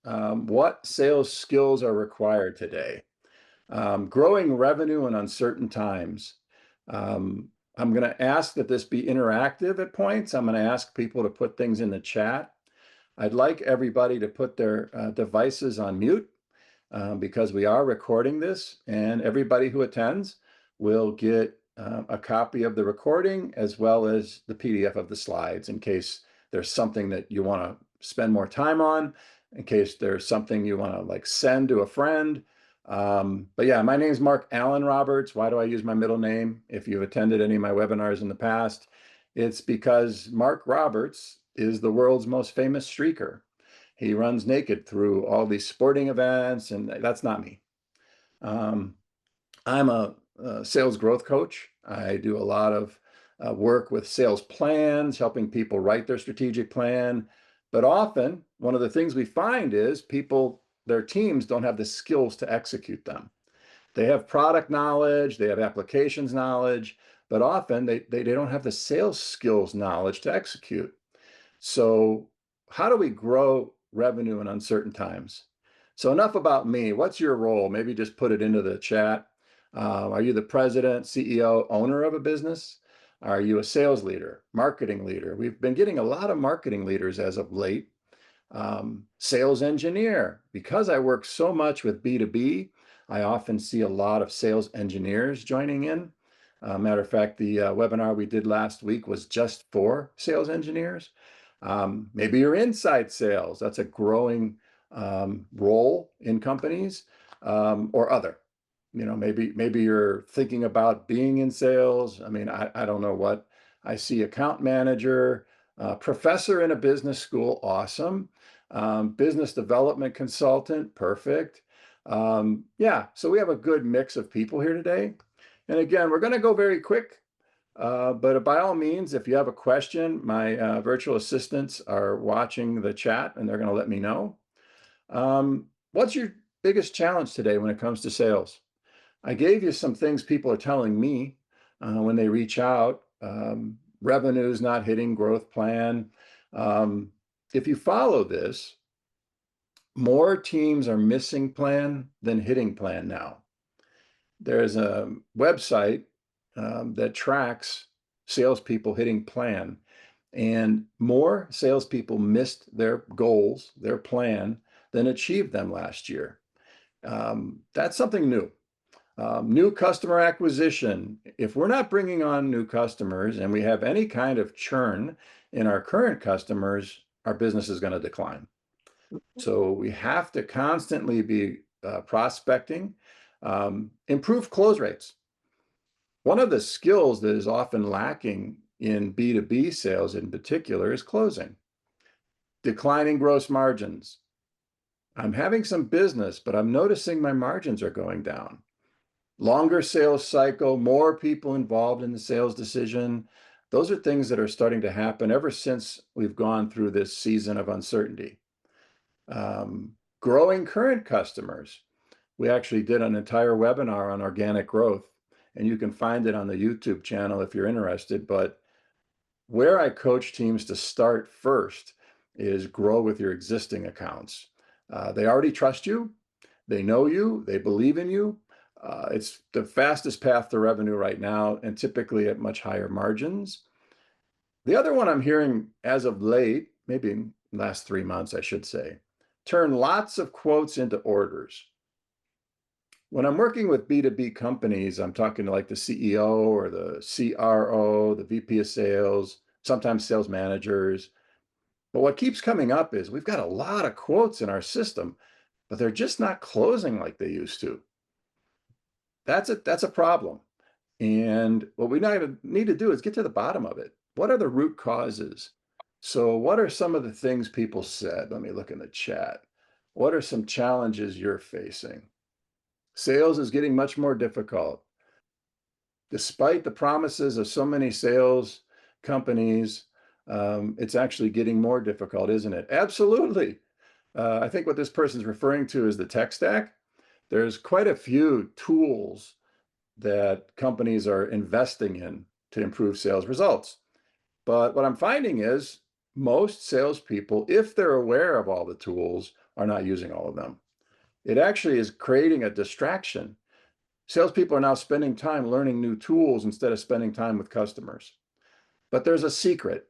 What sales skills are required today? Growing revenue in uncertain times. Um, I'm going to ask that this be interactive at points. I'm going to ask people to put things in the chat. I'd like everybody to put their devices on mute because we are recording this, and everybody who attends will get a copy of the recording as well as the PDF of the slides in case there's something that you want to spend more time on, in case there's something you want to like send to a friend. But yeah, my name is Mark Allen Roberts. Why do I use my middle name? If you've attended any of my webinars in the past, it's because Mark Roberts is the world's most famous streaker. He runs naked through all these sporting events, and that's not me. Um, I'm a sales growth coach. I do a lot of work with sales plans, helping people write their strategic plan. But often, one of the things we find is people, their teams don't have the skills to execute them. They have product knowledge, they have applications knowledge, but often they don't have the sales skills knowledge to execute. So how do we grow revenue in uncertain times? So enough about me. What's your role? Maybe just put it into the chat. Are you the president, CEO, owner of a business? Are you a sales leader, marketing leader? We've been getting a lot of marketing leaders as of late. Sales engineer. Because I work so much with B2B, I often see a lot of sales engineers joining in. Matter of fact, the webinar we did last week was just for sales engineers. Maybe you're inside sales. That's a growing role in companies, or other. Maybe you're thinking about being in sales. I mean, I don't know what. I see account manager, professor in a business school, awesome. Business development consultant, perfect. Yeah, so we have a good mix of people here today. And again, we're going to go very quick. But by all means, if you have a question, my virtual assistants are watching the chat and they're going to let me know. What's your biggest challenge today when it comes to sales? I gave you some things people are telling me when they reach out. Revenue's not hitting growth plan. If you follow this, more teams are missing plan than hitting plan now. There's a website that tracks salespeople hitting plan, and more salespeople missed their goals, their plan, than achieved them last year. That's something new. New customer acquisition. If we're not bringing on new customers and we have any kind of churn in our current customers, our business is going to decline. So we have to constantly be prospecting, improve close rates. One of the skills that is often lacking in B2B sales in particular is closing. Declining gross margins. I'm having some business, but I'm noticing my margins are going down. Longer sales cycle, more people involved in the sales decision. Those are things that are starting to happen ever since we've gone through this season of uncertainty. Growing current customers. We actually did an entire webinar on organic growth, and you can find it on the YouTube channel if you're interested. But where I coach teams to start first is grow with your existing accounts. They already trust you, they know you, they believe in you. It's the fastest path to revenue right now, and typically at much higher margins. The other one I'm hearing as of late, maybe in the last 3 months, I should say, turn lots of quotes into orders. When I'm working with B2B companies, I'm talking to like the CEO or the CRO, the VP of sales, sometimes sales managers. But what keeps coming up is we've got a lot of quotes in our system, but they're just not closing like they used to. That's a problem. And what we need to do is get to the bottom of it. What are the root causes? So what are some of the things people said? Let me look in the chat. What are some challenges you're facing? Sales is getting much more difficult. Despite the promises of so many sales companies, it's actually getting more difficult, isn't it? Absolutely. I think what this person's referring to is the tech stack. There's quite a few tools that companies are investing in to improve sales results. But what I'm finding is most salespeople, if they're aware of all the tools, are not using all of them. It actually is creating a distraction. Salespeople are now spending time learning new tools instead of spending time with customers. But there's a secret.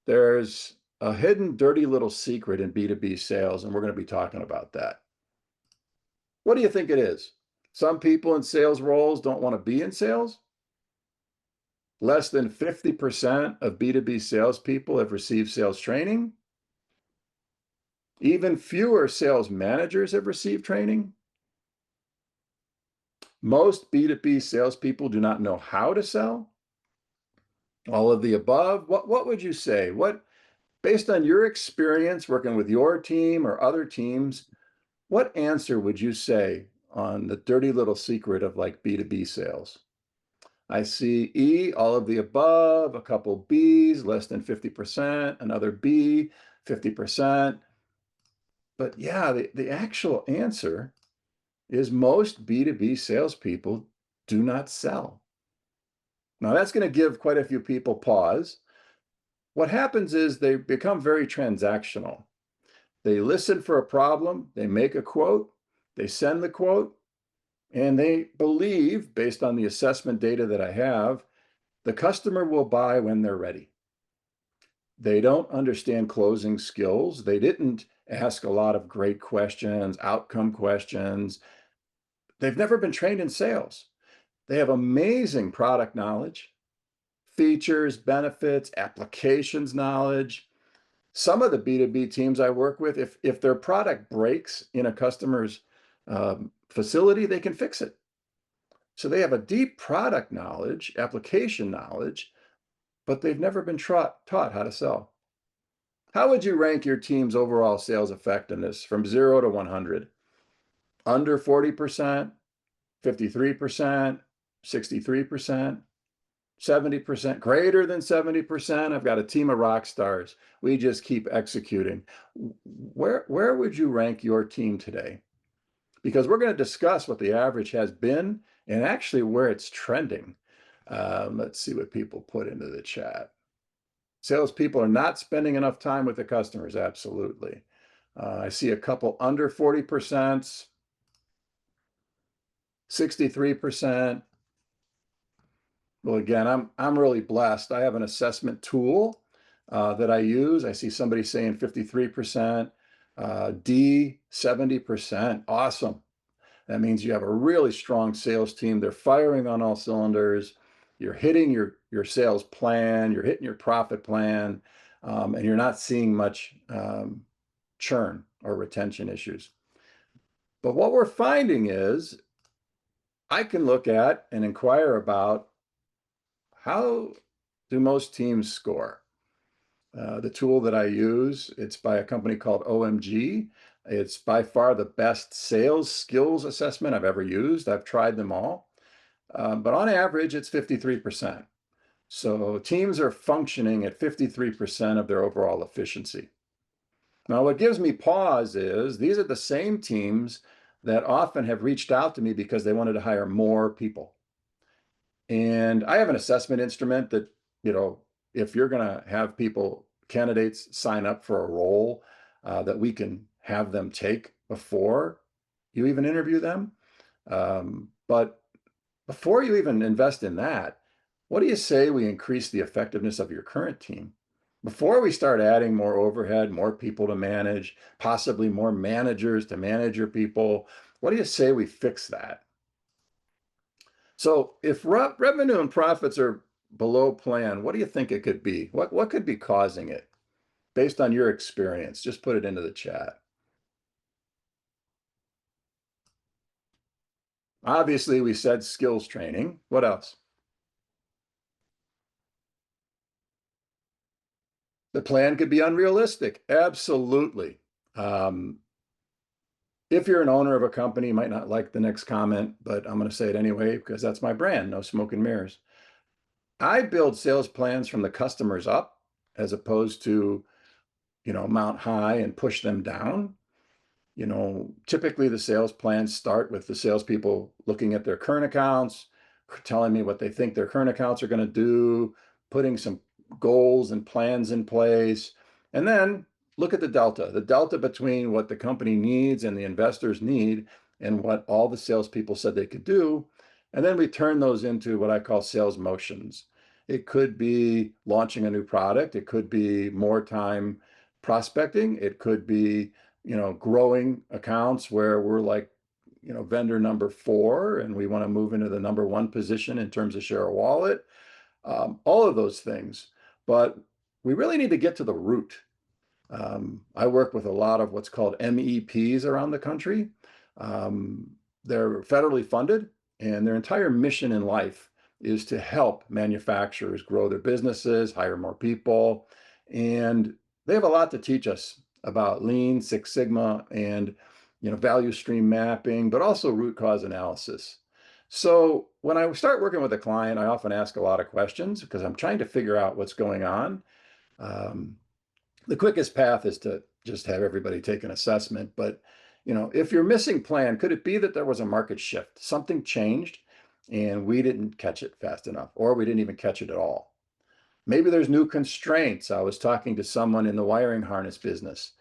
There's a hidden, dirty little secret in B2B sales, and we're going to be talking about that. What do you think it is? Some people in sales roles don't want to be in sales. Less than 50% of B2B salespeople have received sales training. Even fewer sales managers have received training. Most B2B salespeople do not know how to sell. All of the above. What would you say? Based on your experience working with your team or other teams, what answer would you say on the dirty little secret of like B2B sales? I see E, all of the above, a couple B's, less than 50%, another B, 50%. But yeah, the actual answer is most B2B salespeople do not sell. Now that's going to give quite a few people pause. What happens is they become very transactional. They listen for a problem, they make a quote, they send the quote, and they believe, based on the assessment data that I have, the customer will buy when they're ready. They don't understand closing skills. They didn't ask a lot of great questions, outcome questions. They've never been trained in sales. They have amazing product knowledge, features, benefits, applications knowledge. Some of the B2B teams I work with, if their product breaks in a customer's facility, they can fix it. So they have a deep product knowledge, application knowledge, but they've never been taught how to sell. How would you rank your team's overall sales effectiveness from 0 to 100? Under 40%, 53%, 63%, 70%, greater than 70%? I've got a team of rock stars. We just keep executing. Where would you rank your team today? Because we're going to discuss what the average has been and actually where it's trending. Let's see what people put into the chat. Salespeople are not spending enough time with the customers. Absolutely. I see a couple under 40%, 63%. Well, again, I'm really blessed. I have an assessment tool that I use. I see somebody saying 53%, D, 70%. Awesome. That means you have a really strong sales team. They're firing on all cylinders. You're hitting your sales plan. You're hitting your profit plan, and you're not seeing much churn or retention issues. But what we're finding is I can look at and inquire about how do most teams score. The tool that I use, it's by a company called OMG. It's by far the best sales skills assessment I've ever used. I've tried them all. But on average, it's 53%. So teams are functioning at 53% of their overall efficiency. Now, what gives me pause is these are the same teams that often have reached out to me because they wanted to hire more people. And I have an assessment instrument that, if you're going to have candidates sign up for a role, that we can have them take before you even interview them. But before you even invest in that, what do you say we increase the effectiveness of your current team? Before we start adding more overhead, more people to manage, possibly more managers to manage your people, what do you say we fix that? So if revenue and profits are below plan, what do you think it could be? What could be causing it based on your experience? Just put it into the chat. Obviously, we said skills training. What else? The plan could be unrealistic. Absolutely. If you're an owner of a company, you might not like the next comment, but I'm going to say it anyway because that's my brand, no smoke and mirrors. I build sales plans from the customers up as opposed to, mount high and push them down. Typically the sales plans start with the salespeople looking at their current accounts, telling me what they think their current accounts are going to do, putting some goals and plans in place. And then look at the delta between what the company needs and the investors need and what all the salespeople said they could do. And then we turn those into what I call sales motions. It could be launching a new product. It could be more time prospecting. It could be, growing accounts where we're like, vendor number 4 and we want to move into the number 1 position in terms of share of wallet. All of those things. But we really need to get to the root. I work with a lot of what's called MEPs around the country. They're federally funded, and their entire mission in life is to help manufacturers grow their businesses, hire more people, and they have a lot to teach us about Lean, Six Sigma, and value stream mapping, but also root cause analysis. So when I start working with a client, I often ask a lot of questions because I'm trying to figure out what's going on. Um, the quickest path is to just have everybody take an assessment. But, if you're missing plan, could it be that there was a market shift? Something changed and we didn't catch it fast enough, or we didn't even catch it at all. Maybe there's new constraints. I was talking to someone in the wiring harness business,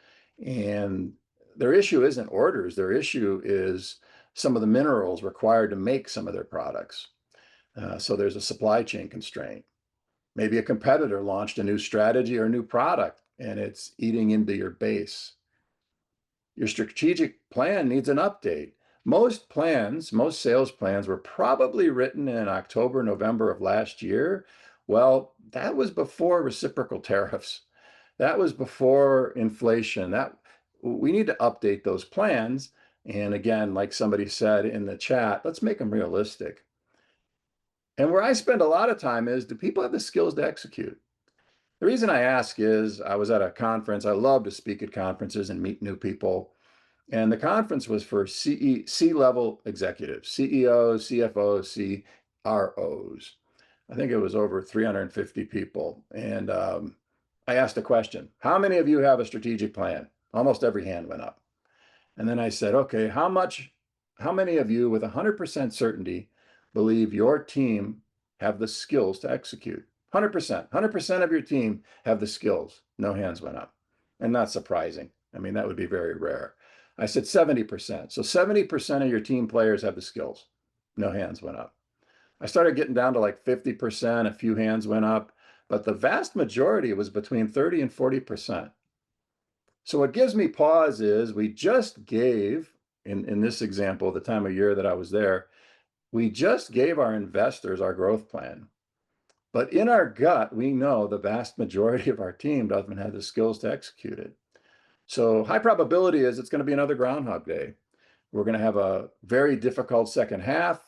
and their issue isn't orders. Their issue is some of the minerals required to make some of their products. So there's a supply chain constraint. Maybe a competitor launched a new strategy or a new product and it's eating into your base. Your strategic plan needs an update. Most sales plans were probably written in October, November of last year. Well, that was before reciprocal tariffs. That was before inflation. That we need to update those plans. And again, like somebody said in the chat, let's make them realistic. And where I spend a lot of time is, do people have the skills to execute? The reason I ask is I was at a conference. I love to speak at conferences and meet new people. And the conference was for C-level executives, CEOs, CFOs, CROs. I think it was over 350 people. And I asked a question, how many of you have a strategic plan? Almost every hand went up. And then I said, okay, how many of you with 100% certainty believe your team have the skills to execute? 100% of your team have the skills. No hands went up. And not surprising. I mean, that would be very rare. I said 70%. So 70% of your team players have the skills. No hands went up. I started getting down to like 50%, a few hands went up, but the vast majority was between 30 and 40%. So what gives me pause is we just gave, in this example, the time of year that I was there, we just gave our investors our growth plan. But in our gut, we know the vast majority of our team doesn't have the skills to execute it. So high probability is it's going to be another Groundhog Day. We're going to have a very difficult second half.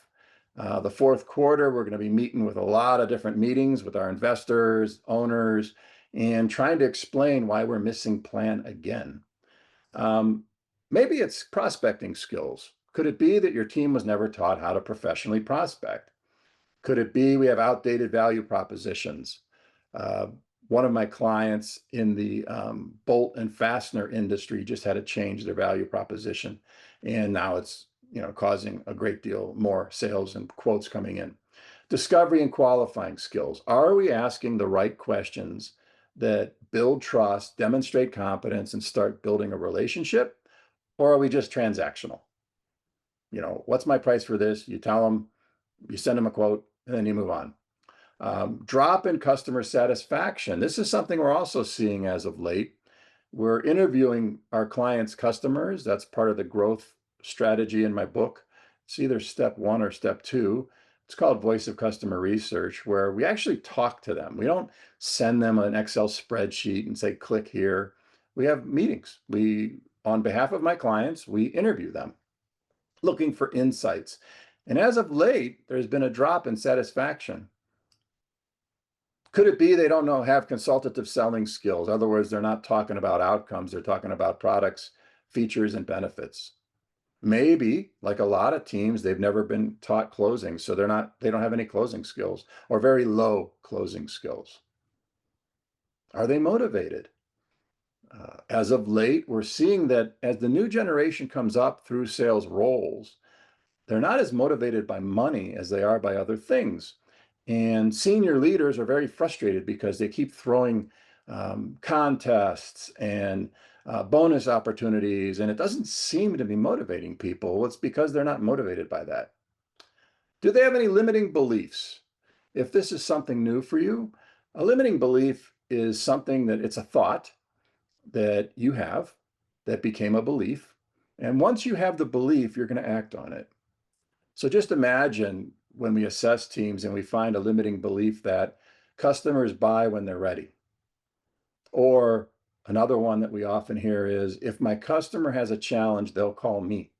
The fourth quarter, we're going to be meeting with a lot of different meetings with our investors, owners, and trying to explain why we're missing plan again. Maybe it's prospecting skills. Could it be that your team was never taught how to professionally prospect? Could it be we have outdated value propositions? One of my clients in the bolt and fastener industry just had to change their value proposition, and now it's causing a great deal more sales and quotes coming in. Discovery and qualifying skills. Are we asking the right questions that build trust, demonstrate competence, and start building a relationship? Or are we just transactional? What's my price for this? You tell them, you send them a quote, and then you move on. Drop in customer satisfaction. This is something we're also seeing as of late. We're interviewing our clients' customers. That's part of the growth strategy in my book. It's either step 1 or step 2. It's called Voice of Customer Research, where we actually talk to them. We don't send them an Excel spreadsheet and say, click here. We have meetings. On behalf of my clients, we interview them, looking for insights. And as of late, there's been a drop in satisfaction. Could it be they don't have consultative selling skills? In other words, they're not talking about outcomes. They're talking about products, features, and benefits. Maybe, like a lot of teams, they've never been taught closing, so they don't have any closing skills or very low closing skills. Are they motivated? As of late, we're seeing that as the new generation comes up through sales roles, they're not as motivated by money as they are by other things. And senior leaders are very frustrated because they keep throwing contests and bonus opportunities, and it doesn't seem to be motivating people. Well, it's because they're not motivated by that. Do they have any limiting beliefs? If this is something new for you, a limiting belief is something that it's a thought that you have that became a belief. And once you have the belief, you're going to act on it. So just imagine when we assess teams and we find a limiting belief that customers buy when they're ready. Or another one that we often hear is, if my customer has a challenge, they'll call me.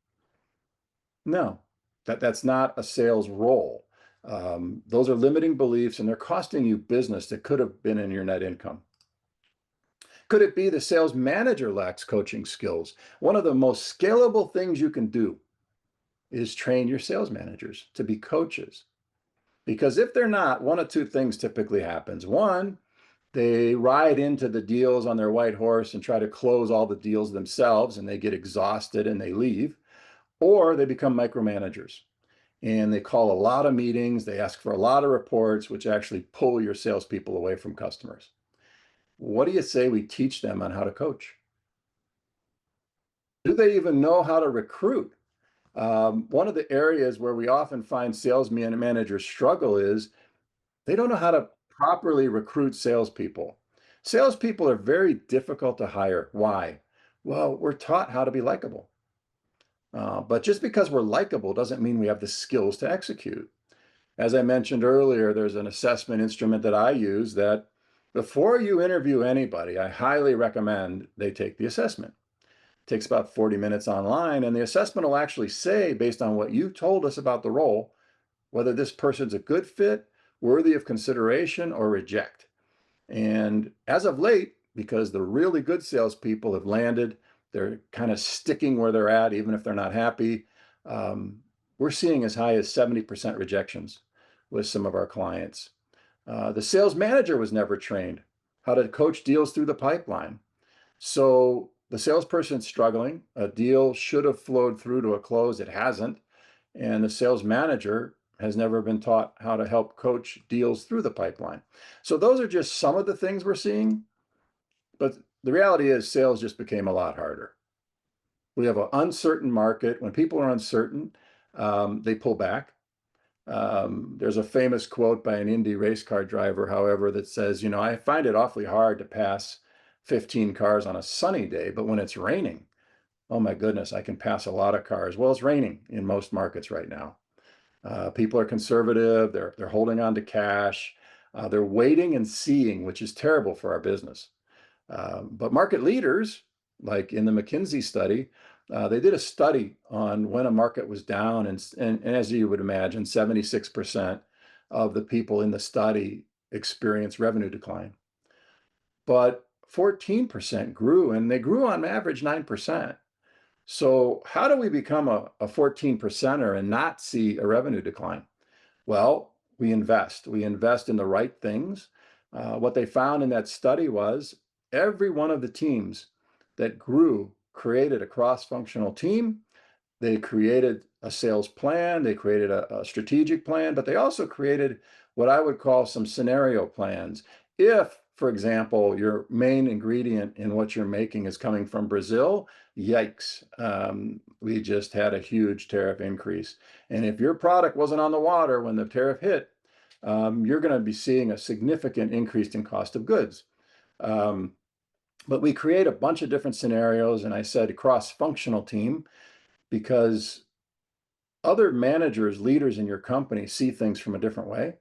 No, that's not a sales role. Those are limiting beliefs and they're costing you business that could have been in your net income. Could it be the sales manager lacks coaching skills? One of the most scalable things you can do is train your sales managers to be coaches. Because if they're not, one of two things typically happens. One, they ride into the deals on their white horse and try to close all the deals themselves, and they get exhausted and they leave. Or they become micromanagers and they call a lot of meetings, they ask for a lot of reports, which actually pull your salespeople away from customers. What do you say we teach them on how to coach? Do they even know how to recruit? One of the areas where we often find sales managers struggle is they don't know how to properly recruit salespeople. Salespeople are very difficult to hire. Why? Well, we're taught how to be likable. But just because we're likable doesn't mean we have the skills to execute. As I mentioned earlier, there's an assessment instrument that I use that before you interview anybody, I highly recommend they take the assessment. It takes about 40 minutes online, and the assessment will actually say, based on what you told us about the role, whether this person's a good fit, worthy of consideration, or reject. And as of late, because the really good salespeople have landed, they're kind of sticking where they're at, even if they're not happy. We're seeing as high as 70% rejections with some of our clients. The sales manager was never trained how to coach deals through the pipeline. So the salesperson's struggling. A deal should have flowed through to a close. It hasn't. And the sales manager has never been taught how to help coach deals through the pipeline. So those are just some of the things we're seeing. But the reality is sales just became a lot harder. We have an uncertain market. When people are uncertain, they pull back. There's a famous quote by an Indy race car driver, however, that says, I find it awfully hard to pass 15 cars on a sunny day, but when it's raining, oh my goodness, I can pass a lot of cars. Well, it's raining in most markets right now. People are conservative. They're holding on to cash. They're waiting and seeing, which is terrible for our business. But market leaders, like in the McKinsey study, they did a study on when a market was down, and as you would imagine, 76% of the people in the study experienced revenue decline. But 14% grew, and they grew on average 9%. So how do we become a 14 percenter and not see a revenue decline? Well, we invest. We invest in the right things. What they found in that study was every one of the teams that grew created a cross-functional team. They created a sales plan. They created a strategic plan, but they also created what I would call some scenario plans. If, for example, your main ingredient in what you're making is coming from Brazil, yikes, we just had a huge tariff increase. And if your product wasn't on the water when the tariff hit, you're going to be seeing a significant increase in cost of goods. But we create a bunch of different scenarios, and I said cross-functional team because other managers, leaders in your company see things from a different way,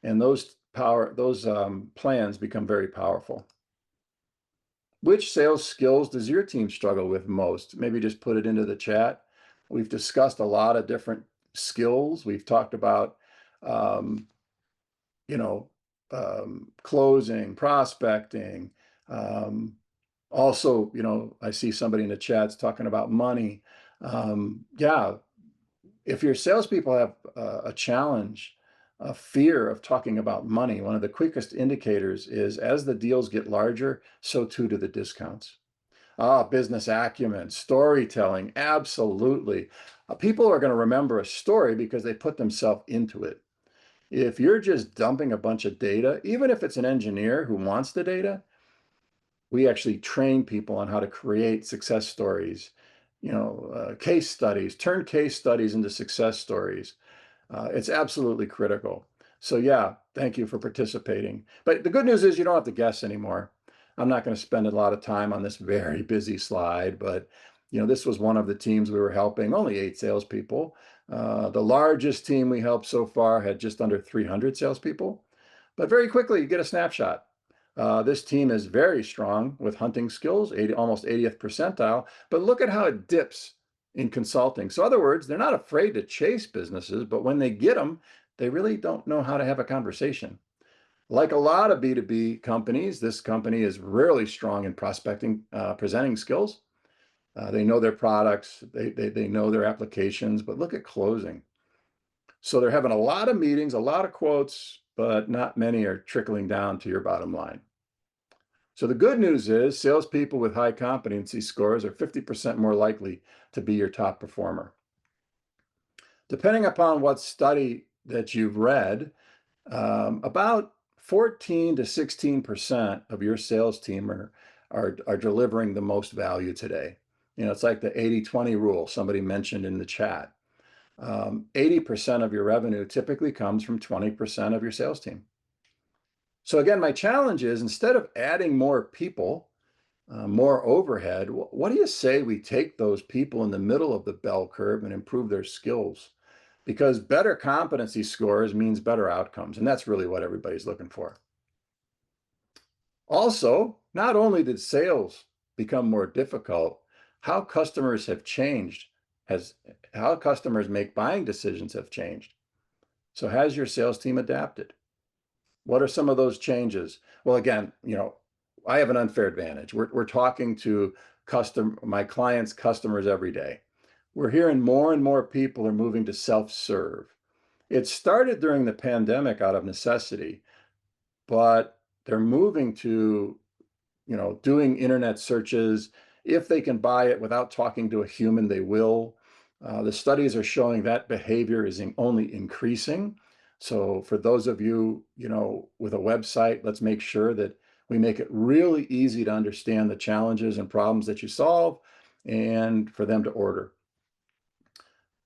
and those plans become very powerful. Which sales skills does your team struggle with most? Maybe just put it into the chat. We've discussed a lot of different skills. We've talked about, you know, closing, prospecting. Also, I see somebody in the chats talking about money. Yeah, if your salespeople have a challenge, a fear of talking about money, one of the quickest indicators is as the deals get larger, so too do the discounts. Business acumen, storytelling, absolutely. People are going to remember a story because they put themselves into it. If you're just dumping a bunch of data, even if it's an engineer who wants the data, We actually train people on how to create success stories, case studies, turn case studies into success stories. It's absolutely critical. So yeah, thank you for participating. But the good news is you don't have to guess anymore. I'm not going to spend a lot of time on this very busy slide, but this was one of the teams we were helping, only 8 salespeople. The largest team we helped so far had just under 300 salespeople. But very quickly, you get a snapshot. This team is very strong with hunting skills, almost 80th percentile, but look at how it dips in consulting. So in other words, they're not afraid to chase businesses, but when they get them, they really don't know how to have a conversation. Like a lot of B2B companies, this company is really strong in prospecting, presenting skills. They know their products, they know their applications, but look at closing. So they're having a lot of meetings, a lot of quotes, but not many are trickling down to your bottom line. So the good news is salespeople with high competency scores are 50% more likely to be your top performer. Depending upon what study that you've read, about 14 to 16% of your sales team are delivering the most value today. It's like the 80-20 rule somebody mentioned in the chat. 80% of your revenue typically comes from 20% of your sales team. So again, my challenge is instead of adding more people, more overhead, what do you say we take those people in the middle of the bell curve and improve their skills? Because better competency scores means better outcomes, and that's really what everybody's looking for. Also, not only did sales become more difficult, how customers have changed, how customers make buying decisions have changed. So has your sales team adapted? What are some of those changes? Well, again, I have an unfair advantage. We're talking to my clients' customers every day. We're hearing more and more people are moving to self-serve. It started during the pandemic out of necessity, but they're moving to, doing internet searches. If they can buy it without talking to a human, they will. The studies are showing that behavior is only increasing. So for those of you, with a website, let's make sure that we make it really easy to understand the challenges and problems that you solve and for them to order.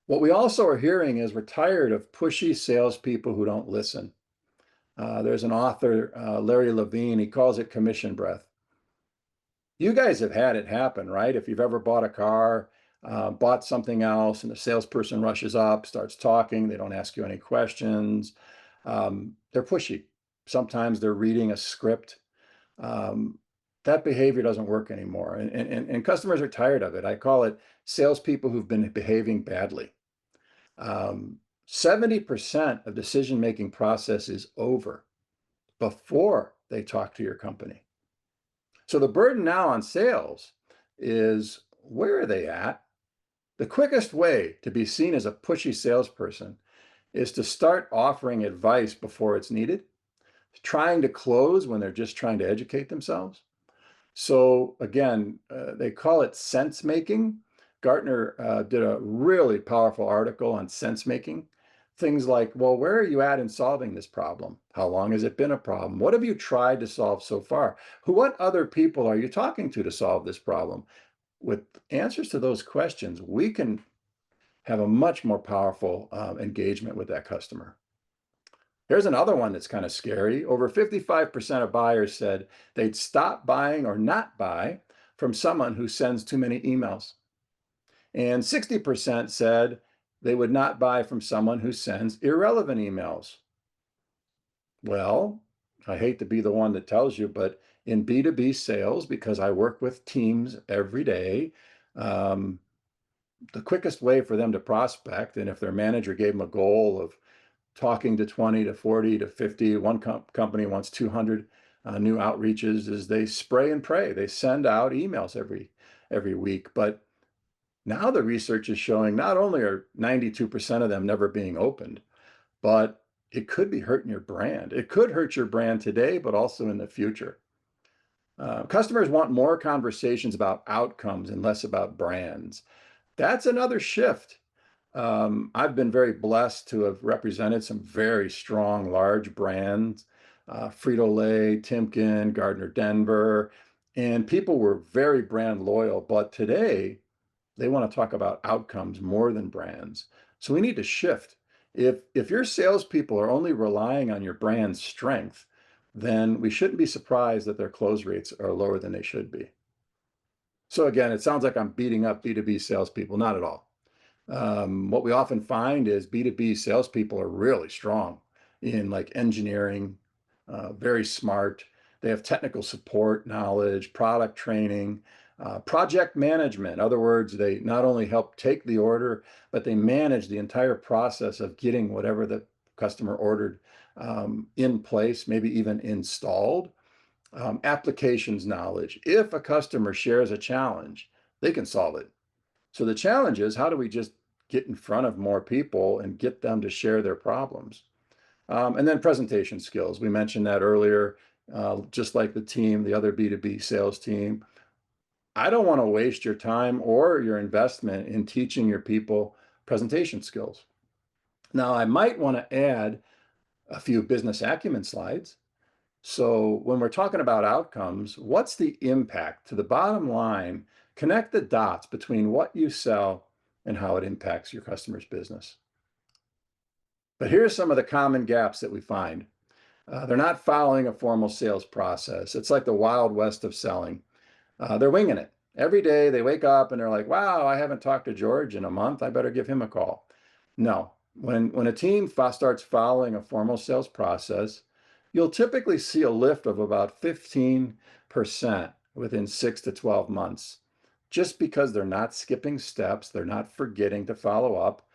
What we also are hearing is we're tired of pushy salespeople who don't listen. There's an author, Larry Levine, he calls it commission breath. You guys have had it happen, right? If you've ever bought a car, bought something else, and the salesperson rushes up, starts talking, they don't ask you any questions. They're pushy. Sometimes they're reading a script. That behavior doesn't work anymore. And customers are tired of it. I call it salespeople who've been behaving badly. 70% of decision-making process is over before they talk to your company. So the burden now on sales is where are they at? The quickest way to be seen as a pushy salesperson is to start offering advice before it's needed, trying to close when they're just trying to educate themselves. So again, they call it sense making. Gartner did a really powerful article on sense making. Things like, well, where are you at in solving this problem? How long has it been a problem? What have you tried to solve so far? What other people are you talking to solve this problem? With answers to those questions, we can have a much more powerful engagement with that customer. Here's another one that's kind of scary. Over 55% of buyers said they'd stop buying or not buy from someone who sends too many emails. And 60% said they would not buy from someone who sends irrelevant emails. Well, I hate to be the one that tells you, but in B2B sales, because I work with teams every day, the quickest way for them to prospect, and if their manager gave them a goal of talking to 20 to 40 to 50, one company wants 200 new outreaches, is they spray and pray. They send out emails every week. But now the research is showing not only are 92% of them never being opened, but it could be hurting your brand. It could hurt your brand today, but also in the future. Customers want more conversations about outcomes and less about brands. That's another shift. I've been very blessed to have represented some very strong, large brands, Frito-Lay, Timken, Gardner Denver. And people were very brand loyal, but today they want to talk about outcomes more than brands. So we need to shift. If your salespeople are only relying on your brand's strength, then we shouldn't be surprised that their close rates are lower than they should be. So again, it sounds like I'm beating up B2B salespeople. Not at all. What we often find is B2B salespeople are really strong in like engineering, very smart. They have technical support knowledge, product training, project management. In other words, they not only help take the order, but they manage the entire process of getting whatever the customer ordered in place, maybe even installed. Applications knowledge. If a customer shares a challenge, they can solve it. So the challenge is, how do we just get in front of more people and get them to share their problems? And then presentation skills. We mentioned that earlier, just like the team, the other B2B sales team. I don't want to waste your time or your investment in teaching your people presentation skills. Now, I might want to add a few business acumen slides. So when we're talking about outcomes, what's the impact to the bottom line? Connect the dots between what you sell and how it impacts your customer's business. But here's some of the common gaps that we find. They're not following a formal sales process. It's like the Wild West of selling. They're winging it. Every day they wake up and they're like, wow, I haven't talked to George in a month. I better give him a call. No, when a team starts following a formal sales process, you'll typically see a lift of about 15% within 6 to 12 months, just because they're not skipping steps, they're not forgetting to follow up,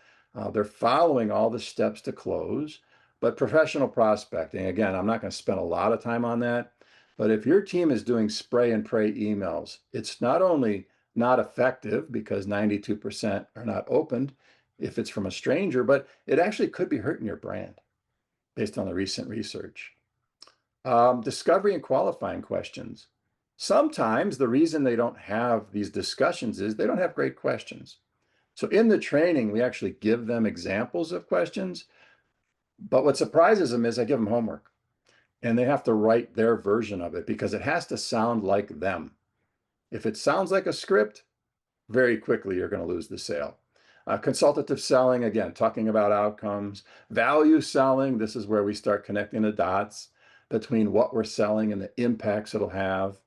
they're following all the steps to close. But professional prospecting, again, I'm not going to spend a lot of time on that, but if your team is doing spray and pray emails, it's not only not effective because 92% are not opened if it's from a stranger, but it actually could be hurting your brand based on the recent research. Discovery and qualifying questions. Sometimes the reason they don't have these discussions is they don't have great questions. So in the training, we actually give them examples of questions, but what surprises them is I give them homework and they have to write their version of it because it has to sound like them. If it sounds like a script, very quickly you're going to lose the sale. Consultative selling, again, talking about outcomes. Value selling, this is where we start connecting the dots between what we're selling and the impacts it'll have.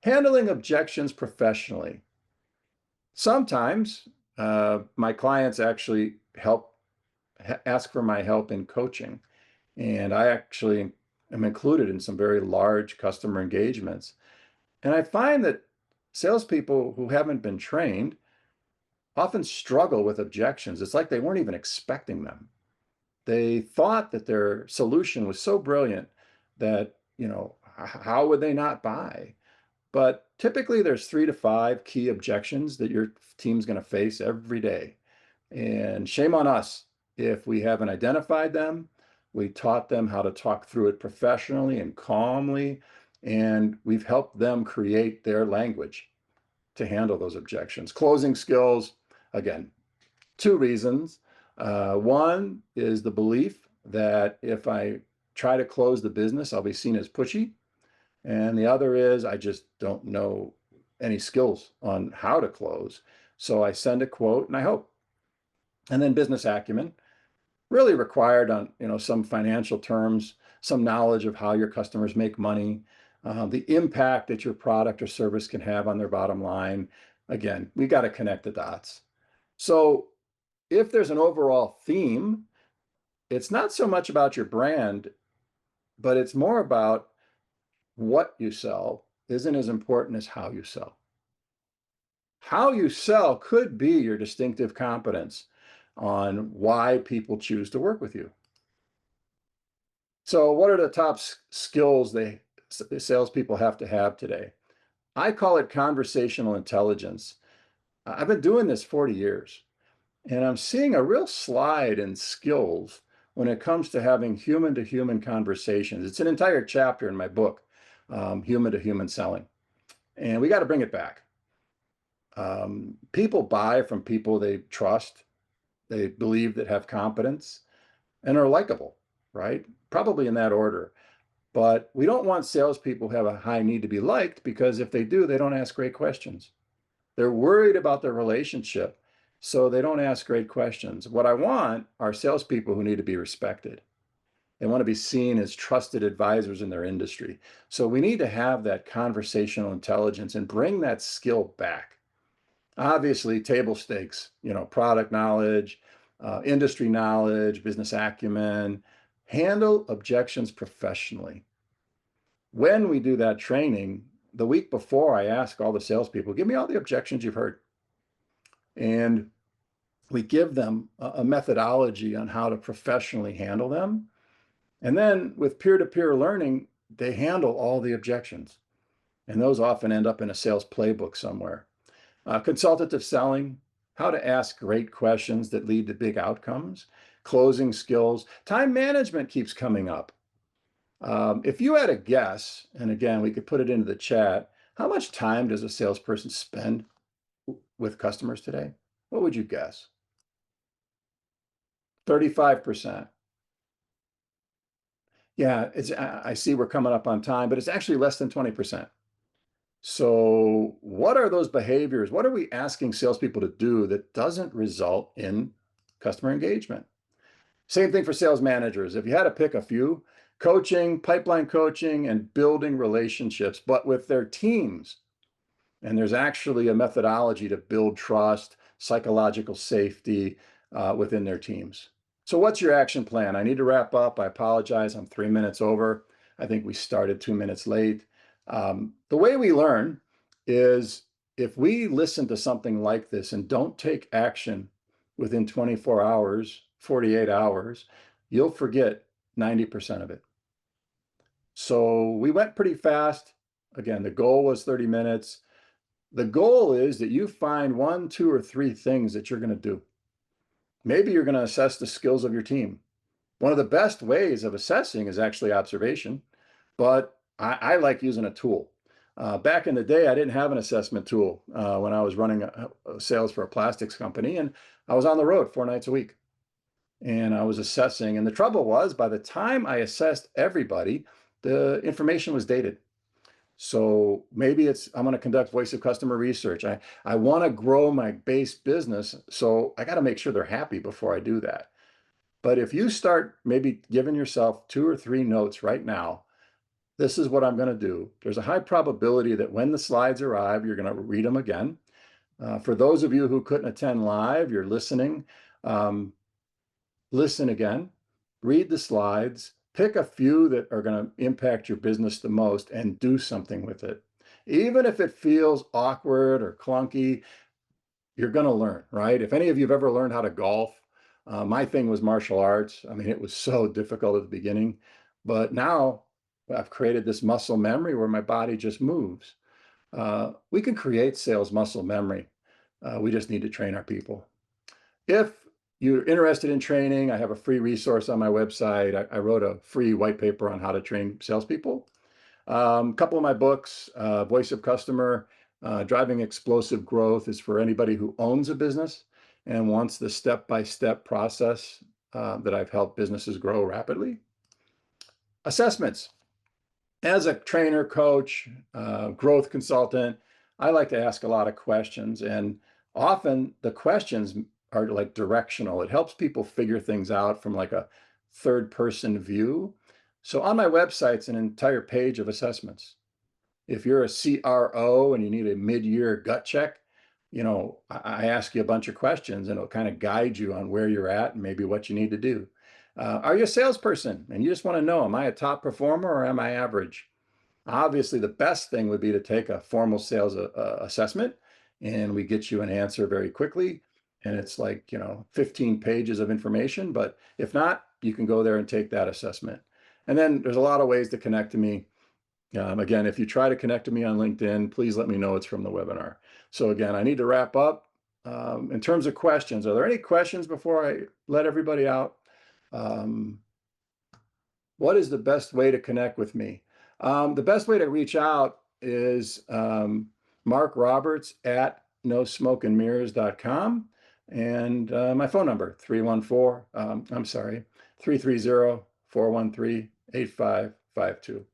Handling objections professionally. Sometimes my clients actually ask for my help in coaching, and I actually am included in some very large customer engagements. And I find that salespeople who haven't been trained often struggle with objections. It's like they weren't even expecting them. They thought that their solution was so brilliant that, how would they not buy? But typically there's 3 to 5 key objections that your team's going to face every day. And shame on us if we haven't identified them. We taught them how to talk through it professionally and calmly, and we've helped them create their language to handle those objections. Closing skills, again, 2 reasons. One is the belief that if I try to close the business, I'll be seen as pushy. And the other is I just don't know any skills on how to close. So I send a quote and I hope. And then business acumen, really required on some financial terms, some knowledge of how your customers make money, the impact that your product or service can have on their bottom line. Again, we got to connect the dots. So if there's an overall theme, it's not so much about your brand, but it's more about what you sell isn't as important as how you sell. How you sell could be your distinctive competence on why people choose to work with you. So what are the top skills the salespeople have to have today? I call it conversational intelligence. I've been doing this 40 years, and I'm seeing a real slide in skills when it comes to having human-to-human conversations. It's an entire chapter in my book, Human-to-Human Selling, and we got to bring it back. People buy from people they trust, they believe that have competence, and are likable, right? Probably in that order. But we don't want salespeople who have a high need to be liked, because if they do, they don't ask great questions. They're worried about their relationship, so they don't ask great questions. What I want are salespeople who need to be respected. They want to be seen as trusted advisors in their industry. So we need to have that conversational intelligence and bring that skill back. Obviously, table stakes, product knowledge, industry knowledge, business acumen. Handle objections professionally. When we do that training, the week before, I ask all the salespeople, give me all the objections you've heard. And we give them a methodology on how to professionally handle them. And then with peer-to-peer learning, they handle all the objections. And those often end up in a sales playbook somewhere. Consultative selling, how to ask great questions that lead to big outcomes. Closing skills. Time management keeps coming up. If you had a guess, and again, we could put it into the chat, how much time does a salesperson spend with customers today? What would you guess? 35%. Yeah, I see we're coming up on time, but it's actually less than 20%. So what are those behaviors? What are we asking salespeople to do that doesn't result in customer engagement? Same thing for sales managers. If you had to pick a few, coaching, pipeline coaching, and building relationships, but with their teams. And there's actually a methodology to build trust, psychological safety within their teams. So what's your action plan? I need to wrap up. I apologize. I'm 3 minutes over. I think we started 2 minutes late. The way we learn is if we listen to something like this and don't take action within 24 hours, 48 hours, you'll forget 90% of it. So we went pretty fast. Again, the goal was 30 minutes. The goal is that you find 1, 2, or 3 things that you're going to do. Maybe you're going to assess the skills of your team. One of the best ways of assessing is actually observation, but I like using a tool. Back in the day, I didn't have an assessment tool when I was running sales for a plastics company, and I was on the road 4 nights a week. And I was assessing, and the trouble was, by the time I assessed everybody, the information was dated. So maybe I'm going to conduct voice of customer research. I want to grow my base business, so I got to make sure they're happy before I do that. But if you start maybe giving yourself 2 or 3 notes right now, this is what I'm going to do. There's a high probability that when the slides arrive, you're going to read them again. For those of you who couldn't attend live, you're listening. Listen again, read the slides, pick a few that are going to impact your business the most and do something with it. Even if it feels awkward or clunky, you're going to learn, right? If any of you have ever learned how to golf, my thing was martial arts. I mean, it was so difficult at the beginning, but now I've created this muscle memory where my body just moves. We can create sales muscle memory. We just need to train our people. If you're interested in training, I have a free resource on my website. I wrote a free white paper on how to train salespeople. A couple of my books, Voice of Customer, Driving Explosive Growth, is for anybody who owns a business and wants the step-by-step process that I've helped businesses grow rapidly. Assessments. As a trainer, coach, growth consultant, I like to ask a lot of questions, and often the questions are like directional. It helps people figure things out from like a third person view. So on my website, it's an entire page of assessments. If you're a CRO and you need a mid-year gut check, I ask you a bunch of questions and it'll kind of guide you on where you're at and maybe what you need to do. Are you a salesperson and you just want to know, am I a top performer or am I average? Obviously, the best thing would be to take a formal sales assessment, and we get you an answer very quickly. And it's like, 15 pages of information. But if not, you can go there and take that assessment. And then there's a lot of ways to connect to me. Again, if you try to connect to me on LinkedIn, please let me know it's from the webinar. So again, I need to wrap up. In terms of questions, are there any questions before I let everybody out? What is the best way to connect with me? The best way to reach out is Mark Roberts at nosmokeandmirrors.com, and my phone number, 330-413-8553. 52.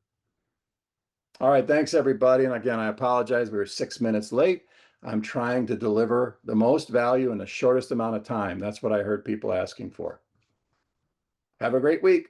All right, thanks everybody. And again, I apologize, we were 6 minutes late. I'm trying to deliver the most value in the shortest amount of time. That's what I heard people asking for. Have a great week.